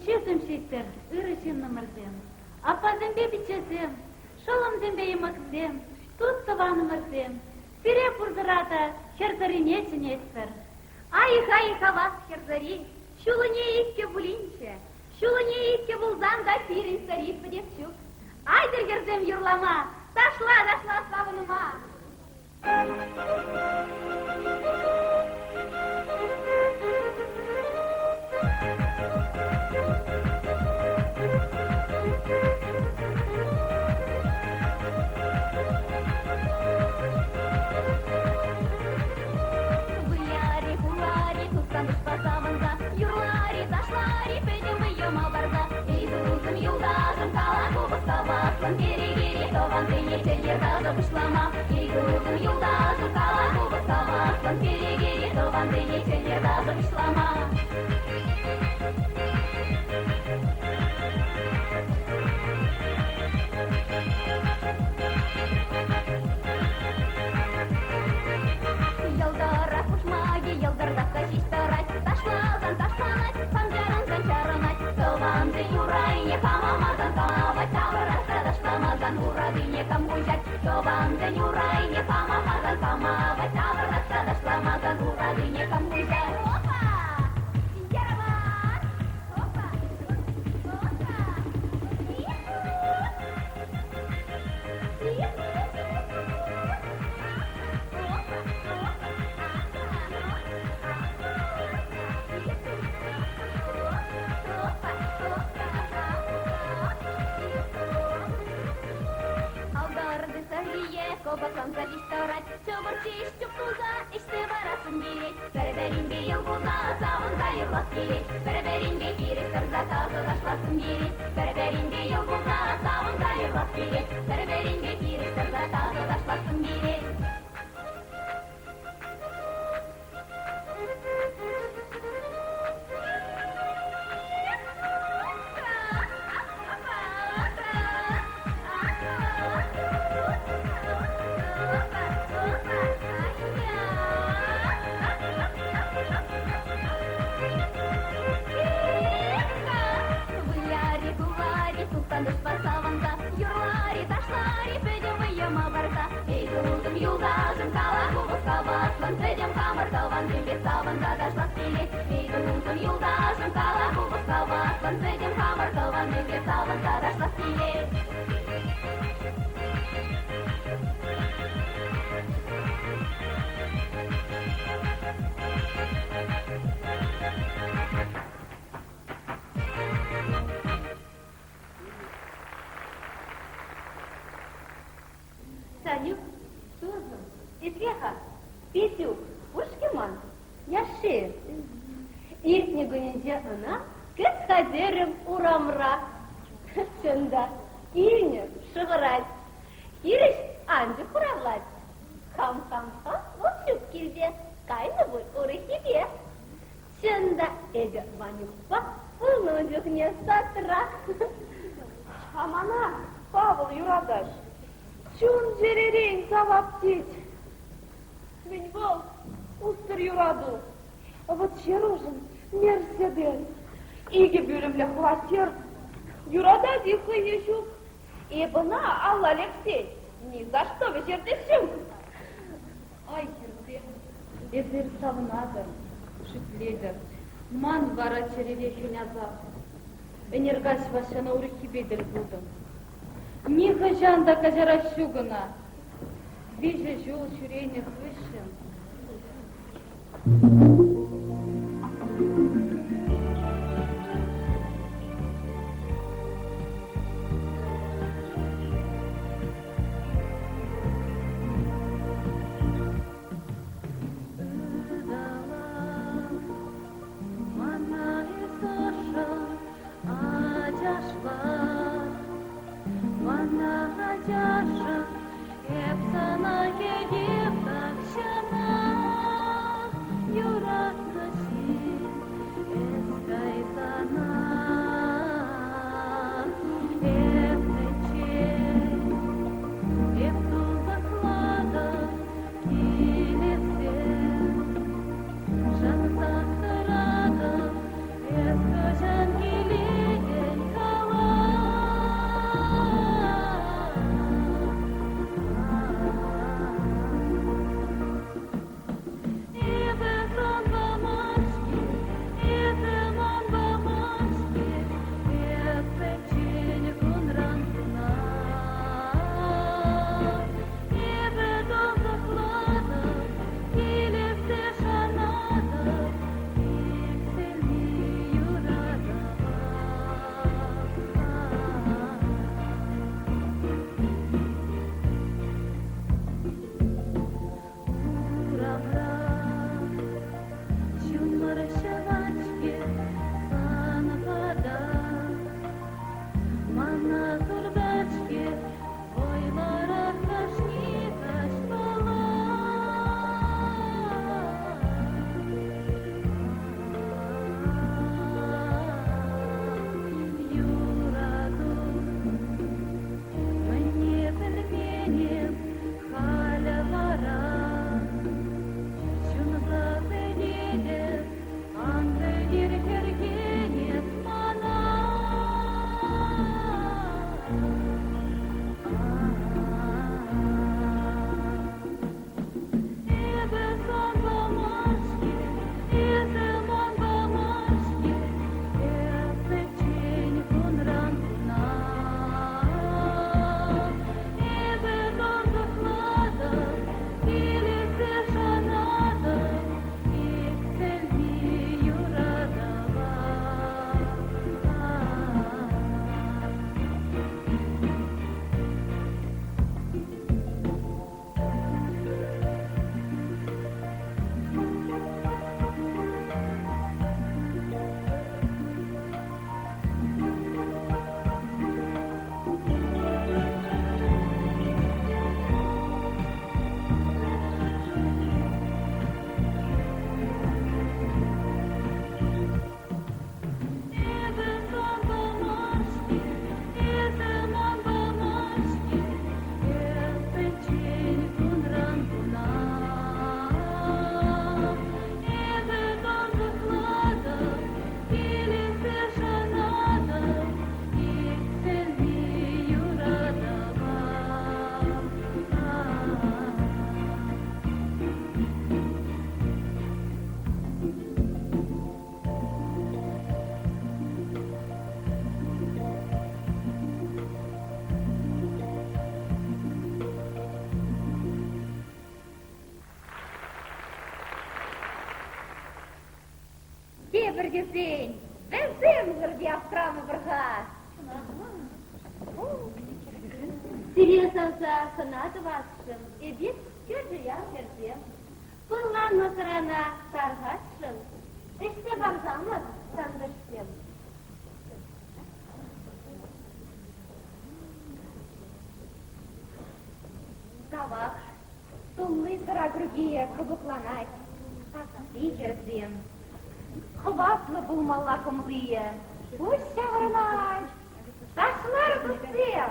Чесім шейттер, ырышын нымырдым. Апазымбе бичесім, шолымзымбе емаксем, тут саванымырдым. Пире пурдырата, херзарине чинестер. Айха вас, херзари, шулыне икке булинче, шулыне икке булзан да пирин цариф девчук. Айдыр герзем юрлама, дашла славыныма. Юрлари, ташлари, пойдем ее малбарда. Идутым юлдашым калаку баставаслан. Гери-гери, тован ты не черьерда зашлама. Идутым юлдашым калаку баставаслан. Гери-гери, тован ты не черьерда зашлама. Ялдара кушмаги, ялдарда качись тарать. Ташлазан ташланать, панжаран санчаранать. Тован ты юрайне хамамазан кавать. Тавраса дашламазан урадыне камбузять. Тован ты юрайне хамамазан камавать. Тавраса дашламазан урадыне камбузять. Опа! Яраман! Опа! Опа! Кобакам залистарать, чобарчиш, чуптуза, иште барасын билет. Берберинге йылгуза, савынга йырлас билет. Берберинге киректер затазы дашласын билет. Берберинге йылгуза, савынга йырлас билет. Берберинге киректер затазы дашласын билет. Юрлари, ташлари, пойдем ее малбарда. Идутым юлдашым калаку баставаслан. Пойдем камартован, бимбесаванда дашла спилет. Идутым юлдашым калаку баставаслан. Пойдем камартован, бимбесаванда дашла спилет. Санюк, Сузу, Исвеха, Петюк, Ушкиман, Яши. Иртне гөнінде ана, кыз хазерім урамра. Шында, ирне шығырать. Иріш анжы құравлать. Хам-хам-хам, ұшып келде, кайны бұй ұры хебе. Шында, әді Ванюкпа, ұның жүхне сатыра. Амана, Павел Юрадаш. Чун жерерин савап тить. Мен бол, устыр юраду. Вот черужин, мерседен. Иге бөлімлі хватер. Юрада дихы ешук. И бына, Алла Алексей, ни за что вечердексюк. Ай, херде, эдер савнадыр, шүтледір. Ман вара черевехін азап. Энергаш вашана урыхи бедір будым. Ниха жанда кажара шугана. Вижу жол чурейных вышен. Юра біргесен, бәлсем жүрге астрамы бірға. Сирия салса сынады басшым, эбек көрді я жердем. Бұлған мұсырана сарғашым, іште бағзамыз сандыршым. Кавах, туллы сыра другие круглокланать, и жердем. Хватлы булмалла кумлые, пусть сяврнать, ташлар быстрее.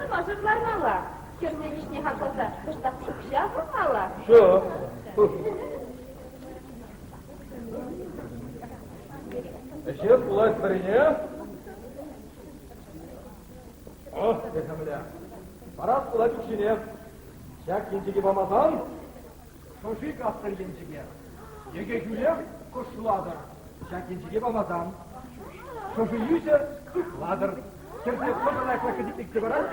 Можешь мало. Черневичный хакоса, что сейчас мало. Что? Еще плать пареня? О, земля. Пора плать учене. Всяк ентиге бамазан, шошик автор ентиге. Еге гюлек кошладыр. Всяк ентиге бамазан. Шоши юся ладыр. Сердце собранное клакодитик баран.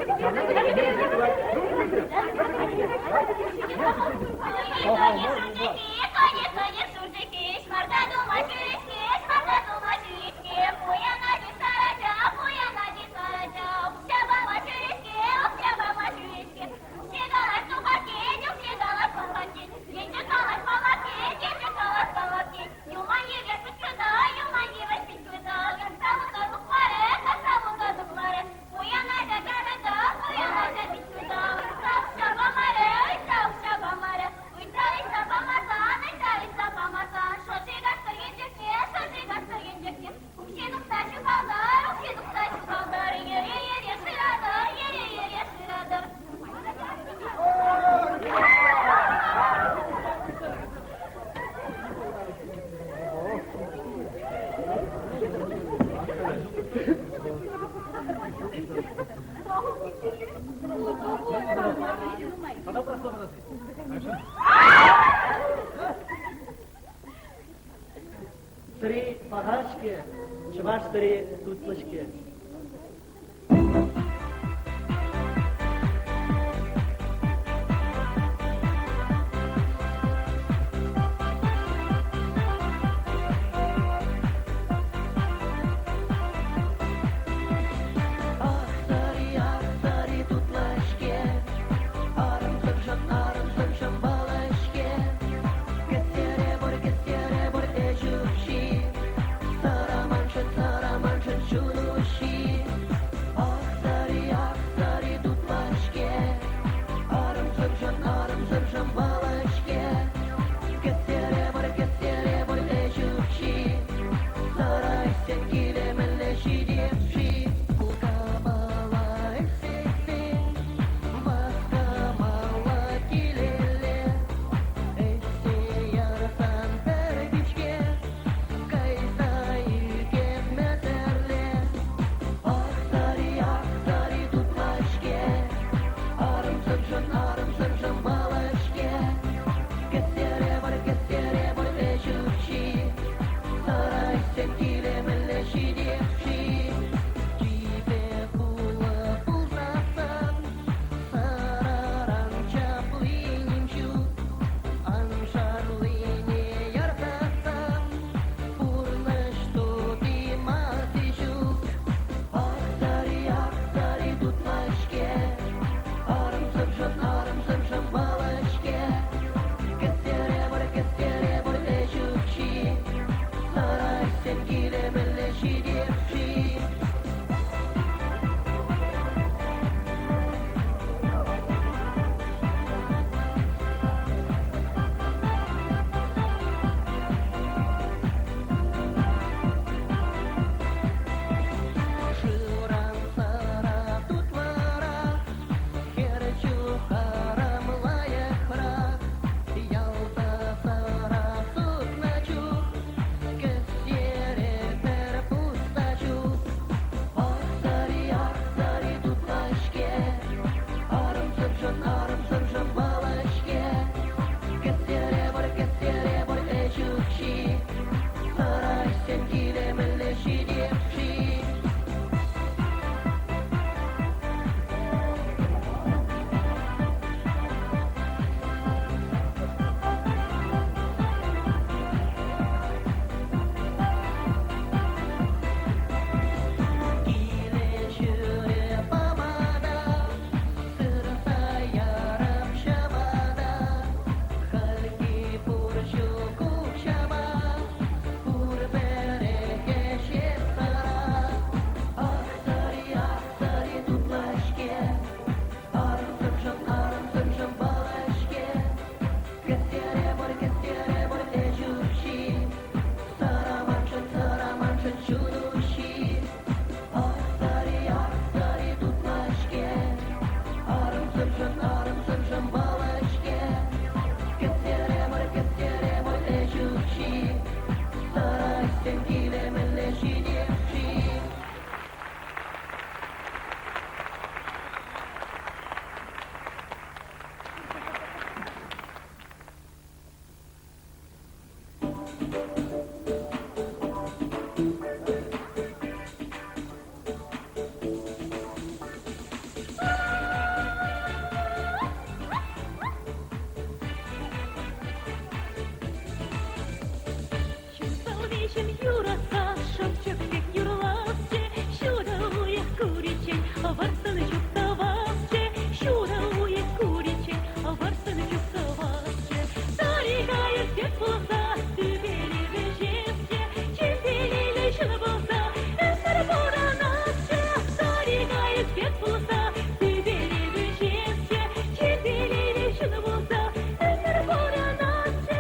Три подачки, чуваш три тутлышки. Чудо Чудовищем юраса, шапчик бек юрласче, Шудауе куричень, варсаны чуктавасче, Шудауе куричень, варсаны чуктавасче. Старикает бек болса, түбели бежесче, Чемпелейле шыны болса, эсер боранасче. Старикает бек болса, түбели бежесче, Чемпелейле шыны болса, эсер боранасче.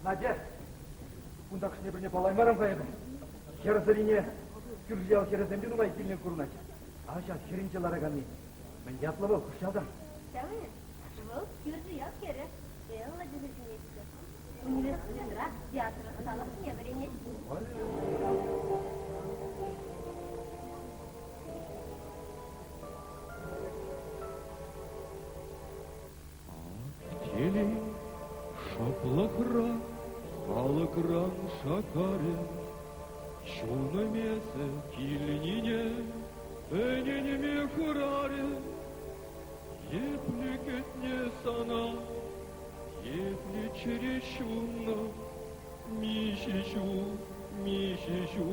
Надя, бұндақшыне біріне балаймарам қайым. Херзарине, күржиял херземден ұлай келінен көрінат. Аша, херінчелары ғаны. Мен ятлы бол, күршалдам. Сәуіне, бұл күрді яп кері. Элла жүзінесі. Университетра театры салып не біренесі. Теле шаплахра, халыкран шакаре, Чуна месе кильнине, энене хураре, Епли кетне сана, епли черещуна, Мишищу, мишищу,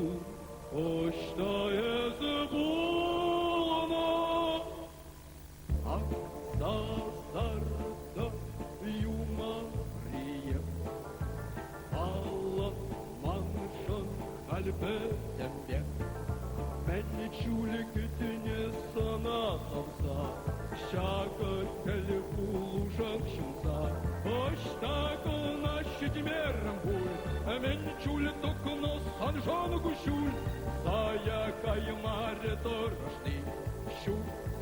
Оштае забулана, Ак сазарда юмария, Алла маншан kalbetemde, Менне чулик ütüne sana kalsa, Şakı teli buluşak şunsa, Hoşta kılına şidmerim bul, Мен чулик dokuna sanşanı kuşul, Saya kaymare torşti, Şu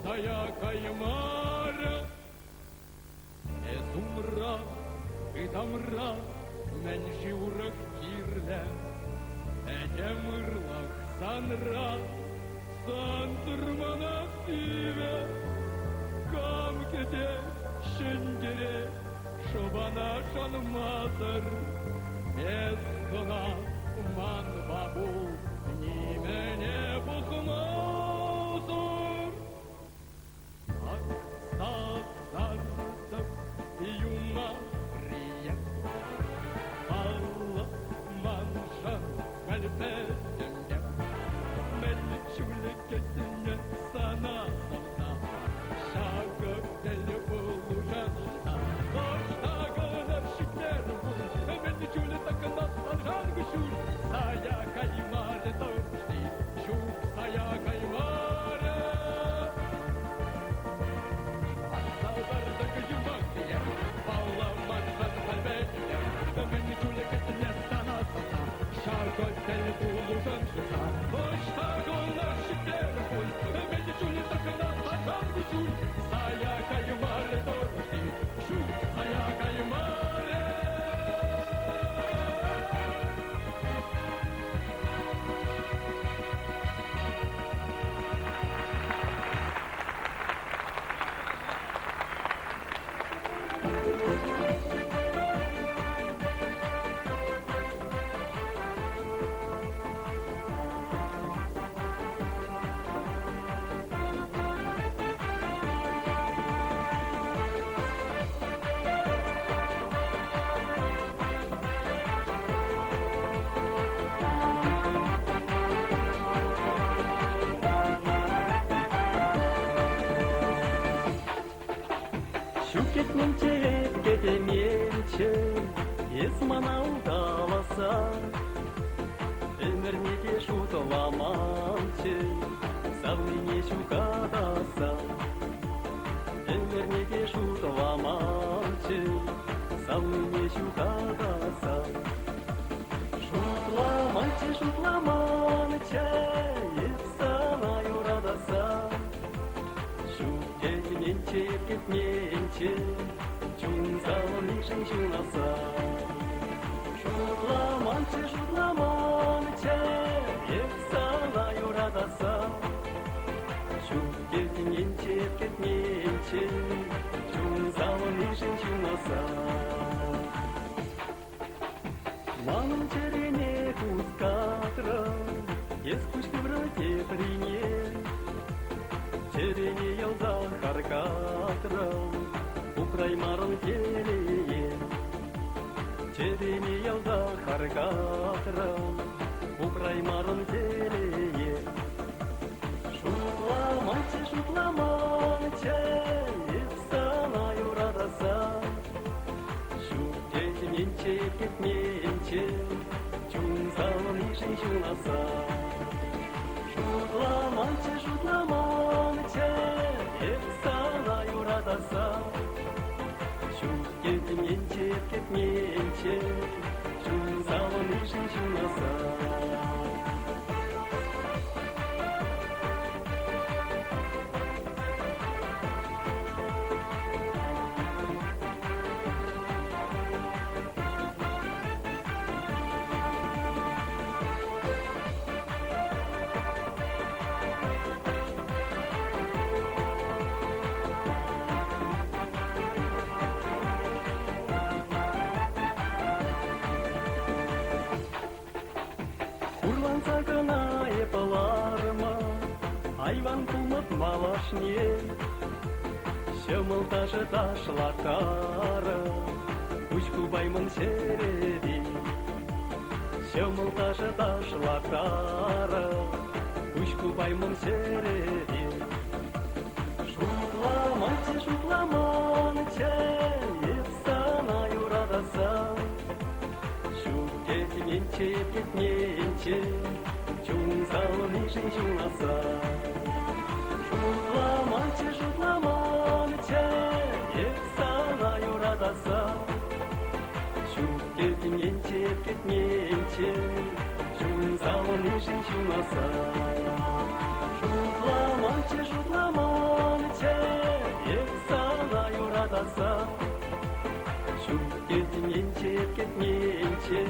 saya kaymare, Ezumra, idamra, Men живурах кирле, Edemırlak sanra, Santırmana sive, Kam kete şengere, Şobana şanmazır, Bez kına man babu, Nimene bozmazır. Aksazardım yumarıya, Allah manşan kalbetimde, Men çüleketine sana olsa, Şakı deli bulacak Кетменче, кетеменче, есмана удаласа, өмір неге шутыламанчы, савыне шукадаса. Өмір неге шутыламанчы, савыне шукадаса. Шутламанчы, шутламанчы, епсана юрадаса. Кетменче, кетменче, чун салыны женщинаса. Шутламанчы, шутламанчы, епсана юрадаса. Кетменче, кетменче, чун салыны женщинаса. Маның черене кускатрым, ес кучки вроде прине. Черене ялда харкатрым, украймарым келее. Черене ялда харкатрым, украймарым келее. Шутламанчы, шутламанчы, епсана юрадаса. Кетменче, кетменче, чун салыны женщинаса. Шутламанчы, шутламанчы, епсана юрадаса. Кетменче, кетменче, чун салыны женщинаса. Урланса гына епыларыма, айван кумыт малашне. Шымылташы ташлакары, учкубаймын середи. Шымылташы ташлакары, учкубаймын середи. Шутламанчы, шутламанчы, епсана юрадаса. Кетменче, кетменче, чун салыны женщинаса. Шутламанчы, шутламанчы, епсана юрадаса. Кетменче, кетменче, чун салыны женщинаса. Шутламанчы, шутламанчы, епсана юрадаса. Кетменче, кетменче,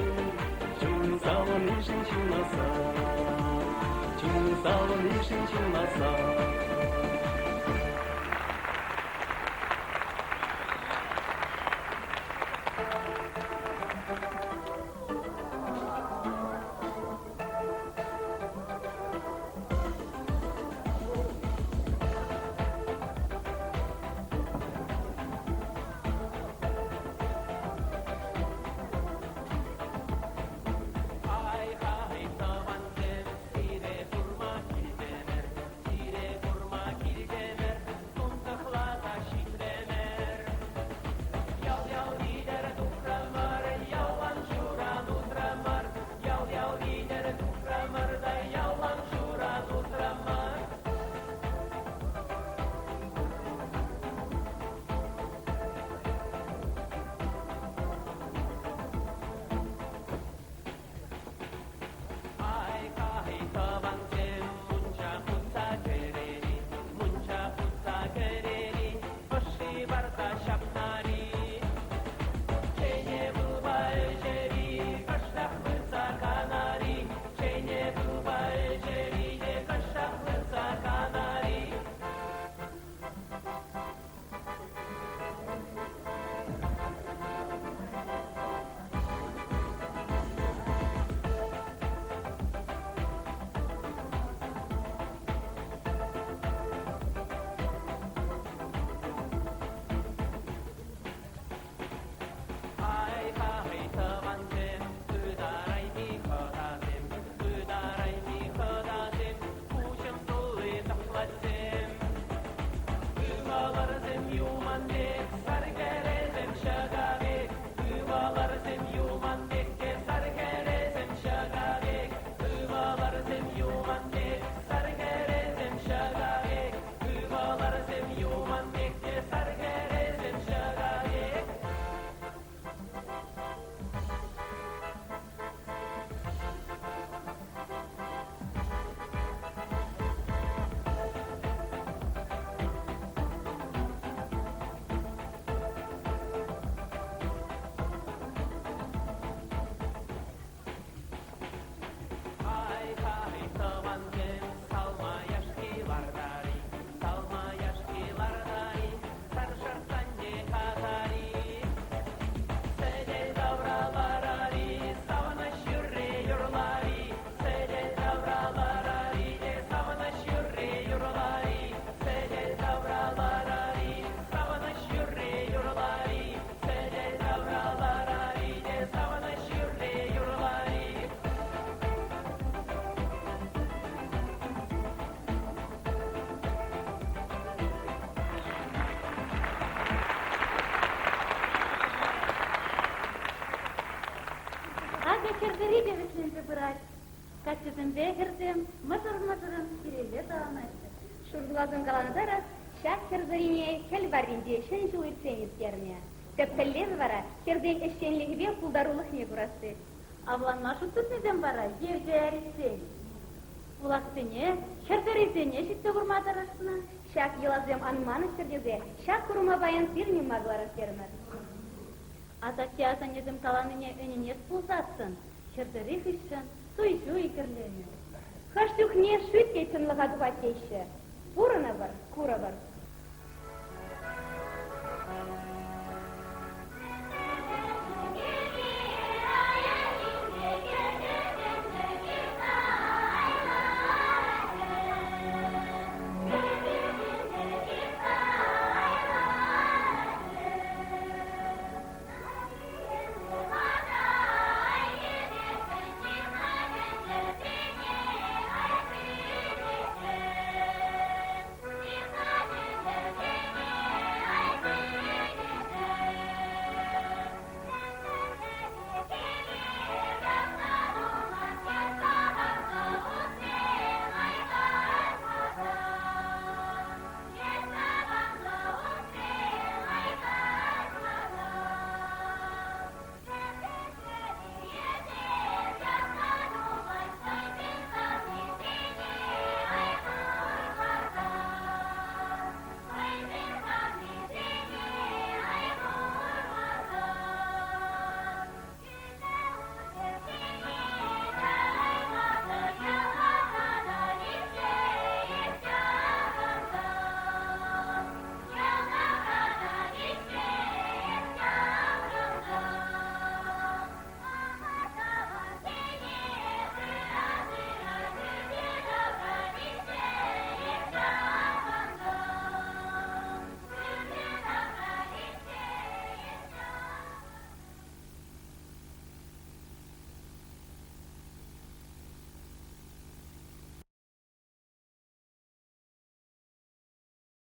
чун салыны женщинаса. Чун салыны женщинаса. хердери бевеслензе брать. Качетембе хердем, мазыр-мазырын киреле дağınaydı. Şurgulazın kalanıdara, şak herderiне kelbarinde şen жыл ирсен ескерне. Тепкеллез бара, херден эшенлиги бе пулдарулых не бурасы. Авланма шутут неден бара, евде әресен. Уластыне, хердеризене житте бурмадарасына. Şak yılazem anmanı şirgeze, şak kuruma bayan firmi maglara sermer. Атаки азанезем таланыне önüne спулзатсын, хердери хышын, суйжу икерлені. Хаштюхне шүт кетінліға дұға тейші. Бұрына бар, кура бар.